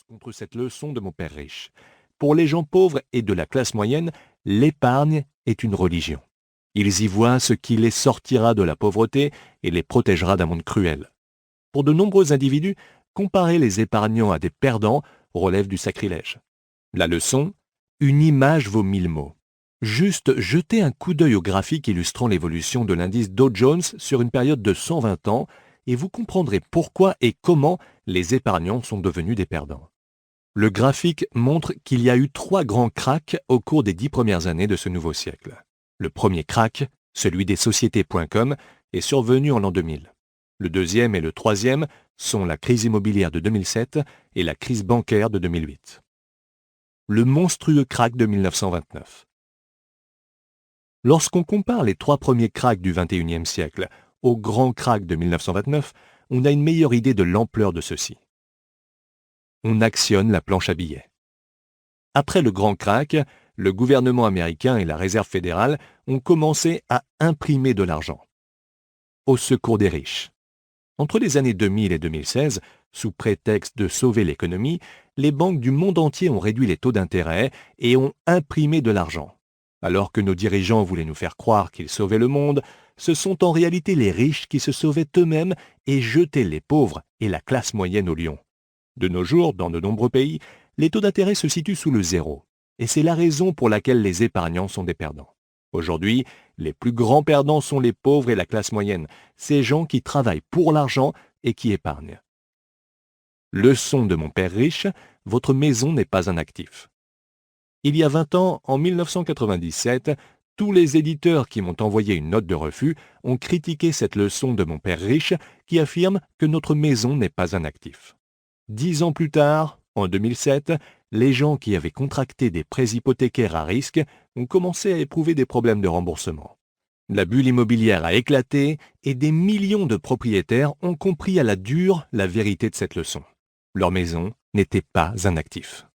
Contre cette leçon de mon père riche. Pour les gens pauvres et de la classe moyenne, l'épargne est une religion. Ils y voient ce qui les sortira de la pauvreté et les protégera d'un monde cruel. Pour de nombreux individus, comparer les épargnants à des perdants relève du sacrilège. La leçon, une image vaut 1000 mots. Juste jetez un coup d'œil au graphique illustrant l'évolution de l'indice Dow Jones sur une période de 120 ans et vous comprendrez pourquoi et comment les épargnants sont devenus des perdants. Le graphique montre qu'il y a eu 3 grands cracks au cours des 10 premières années de ce nouveau siècle. Le premier crack, celui des sociétés.com, est survenu en l'an 2000. Le deuxième et le troisième sont la crise immobilière de 2007 et la crise bancaire de 2008. Le monstrueux crack de 1929. Lorsqu'on compare les 3 premiers cracks du XXIe siècle au grand crack de 1929, on a une meilleure idée de l'ampleur de ceux-ci. On actionne la planche à billets. Après le grand crack, le gouvernement américain et la Réserve fédérale ont commencé à imprimer de l'argent au secours des riches. Entre les années 2000 et 2016, sous prétexte de sauver l'économie, les banques du monde entier ont réduit les taux d'intérêt et ont imprimé de l'argent. Alors que nos dirigeants voulaient nous faire croire qu'ils sauvaient le monde, ce sont en réalité les riches qui se sauvaient eux-mêmes et jetaient les pauvres et la classe moyenne au lion. De nos jours, dans de nombreux pays, les taux d'intérêt se situent sous le zéro. Et c'est la raison pour laquelle les épargnants sont des perdants. Aujourd'hui, les plus grands perdants sont les pauvres et la classe moyenne, ces gens qui travaillent pour l'argent et qui épargnent. Leçon de mon père riche, votre maison n'est pas un actif. Il y a 20 ans, en 1997, tous les éditeurs qui m'ont envoyé une note de refus ont critiqué cette leçon de mon père riche qui affirme que notre maison n'est pas un actif. 10 ans plus tard, en 2007, les gens qui avaient contracté des prêts hypothécaires à risque ont commencé à éprouver des problèmes de remboursement. La bulle immobilière a éclaté et des millions de propriétaires ont compris à la dure la vérité de cette leçon. Leur maison n'était pas un actif.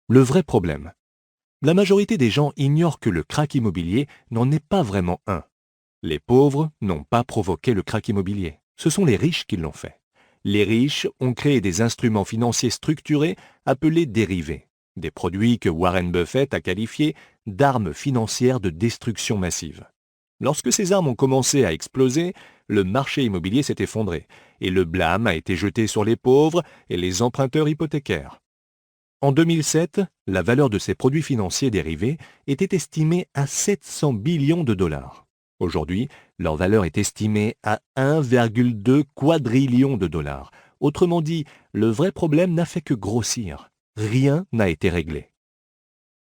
Le vrai problème. La majorité des gens ignorent que le krach immobilier n'en est pas vraiment un. Les pauvres n'ont pas provoqué le krach immobilier. Ce sont les riches qui l'ont fait. Les riches ont créé des instruments financiers structurés appelés dérivés, des produits que Warren Buffett a qualifiés d'armes financières de destruction massive. Lorsque ces armes ont commencé à exploser, le marché immobilier s'est effondré et le blâme a été jeté sur les pauvres et les emprunteurs hypothécaires. En 2007, la valeur de ces produits financiers dérivés était estimée à 700 billions de dollars. Aujourd'hui, leur valeur est estimée à 1,2 quadrillion de dollars. Autrement dit, le vrai problème n'a fait que grossir. Rien n'a été réglé.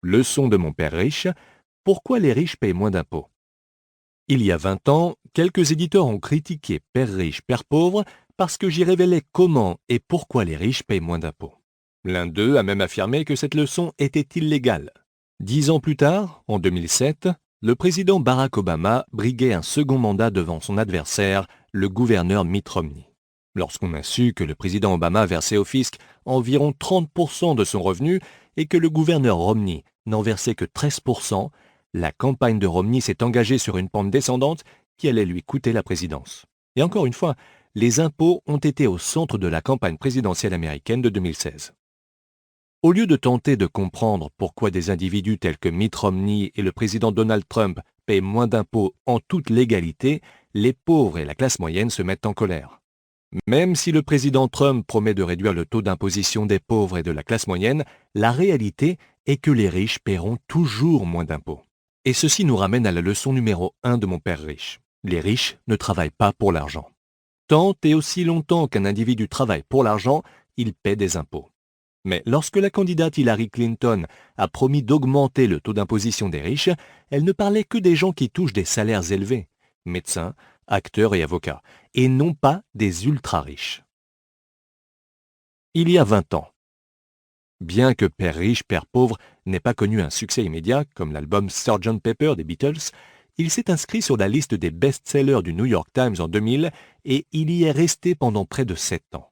Leçon de mon père riche, pourquoi les riches payent moins d'impôts? Il y a 20 ans, quelques éditeurs ont critiqué Père riche, Père pauvre parce que j'y révélais comment et pourquoi les riches payent moins d'impôts. L'un d'eux a même affirmé que cette leçon était illégale. 10 ans plus tard, en 2007, le président Barack Obama briguait un second mandat devant son adversaire, le gouverneur Mitt Romney. Lorsqu'on a su que le président Obama versait au fisc environ 30% de son revenu et que le gouverneur Romney n'en versait que 13%, la campagne de Romney s'est engagée sur une pente descendante qui allait lui coûter la présidence. Et encore une fois, les impôts ont été au centre de la campagne présidentielle américaine de 2016. Au lieu de tenter de comprendre pourquoi des individus tels que Mitt Romney et le président Donald Trump paient moins d'impôts en toute légalité, les pauvres et la classe moyenne se mettent en colère. Même si le président Trump promet de réduire le taux d'imposition des pauvres et de la classe moyenne, la réalité est que les riches paieront toujours moins d'impôts. Et ceci nous ramène à la leçon numéro 1 de mon père riche. Les riches ne travaillent pas pour l'argent. Tant et aussi longtemps qu'un individu travaille pour l'argent, il paie des impôts. Mais lorsque la candidate Hillary Clinton a promis d'augmenter le taux d'imposition des riches, elle ne parlait que des gens qui touchent des salaires élevés, médecins, acteurs et avocats, et non pas des ultra-riches. Il y a 20 ans. Bien que Père riche, Père pauvre n'ait pas connu un succès immédiat, comme l'album Sgt. Pepper des Beatles, il s'est inscrit sur la liste des best-sellers du New York Times en 2000 et il y est resté pendant près de 7 ans.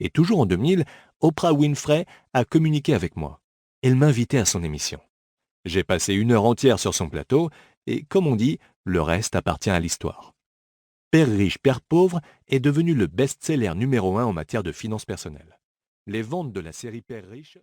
Et toujours en 2000, Oprah Winfrey a communiqué avec moi. Elle m'invitait à son émission. J'ai passé 1 heure entière sur son plateau et, comme on dit, le reste appartient à l'histoire. Père riche, Père pauvre est devenu le best-seller numéro 1 en matière de finances personnelles. Les ventes de la série Père riche